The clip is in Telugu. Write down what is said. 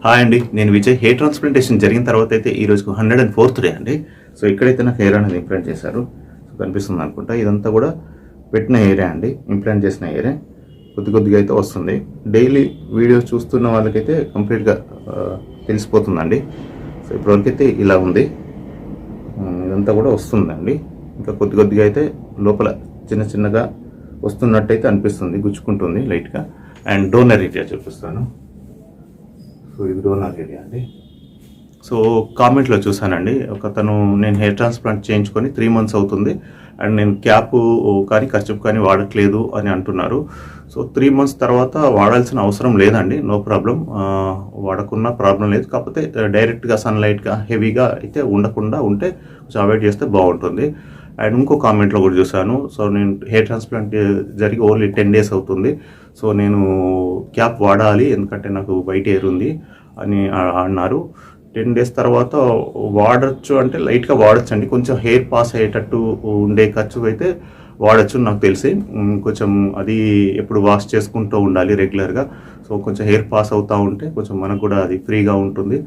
హాయ్ అండి, నేను విజయ్. హెయిర్ ట్రాన్స్ప్లాంటేషన్ జరిగిన తర్వాత అయితే ఈ రోజుకు 104th డే అండి. సో ఇక్కడైతే నాకు హెయిర్ అనేది ఇంప్లాంట్ చేశారు. సో కనిపిస్తుంది అనుకుంటా. ఇదంతా కూడా పెట్టిన హెయిరే అండి, ఇంప్లాంట్ చేసిన హెయిరే. కొద్దిగా అయితే వస్తుంది. డైలీ వీడియోస్ చూస్తున్న వాళ్ళకైతే కంప్లీట్గా తెలిసిపోతుందండి. సో ఇప్పటివరకు అయితే ఇలా ఉంది. ఇదంతా కూడా వస్తుందండి. ఇంకా కొద్దిగా అయితే లోపల చిన్నగా వస్తున్నట్టయితే అనిపిస్తుంది, గుచ్చుకుంటుంది లైట్గా. అండ్ డోనర్ ఏరియా చూపిస్తాను. సో ఇది డోనర్ ఏరియా అండి. సో కామెంట్లో చూసానండి, ఒకతను నేను హెయిర్ ట్రాన్స్ప్లాంట్ చేయించుకొని 3 months అవుతుంది అండ్ నేను క్యాప్ కానీ కర్చీఫ్ కానీ వాడట్లేదు అని అంటున్నారు. సో 3 months తర్వాత వాడాల్సిన అవసరం లేదండి, నో ప్రాబ్లం. వాడకున్న ప్రాబ్లం లేదు. కాకపోతే డైరెక్ట్గా సన్లైట్గా హెవీగా అయితే ఉండకుండా ఉంటే కొంచెం అవాయిడ్ చేస్తే బాగుంటుంది. అండ్ ఇంకో కామెంట్లో కూడా చూశాను. సో నేను హెయిర్ ట్రాన్స్ప్లాంట్ జరిగి ఓన్లీ 10 days అవుతుంది. సో నేను క్యాప్ వాడాలి ఎందుకంటే నాకు వైట్ హెయిర్ ఉంది అని అన్నారు. 10 days తర్వాత వాడచ్చు అంటే లైట్గా వాడచ్చు అండి. కొంచెం హెయిర్ పాస్ అయ్యేటట్టు ఉండే ఖర్చు అయితే వాడచ్చు నాకు తెలిసి. కొంచెం అది ఎప్పుడు వాష్ చేసుకుంటూ ఉండాలి రెగ్యులర్గా. సో కొంచెం హెయిర్ పాస్ అవుతూ ఉంటే కొంచెం మనకు కూడా అది ఫ్రీగా ఉంటుంది.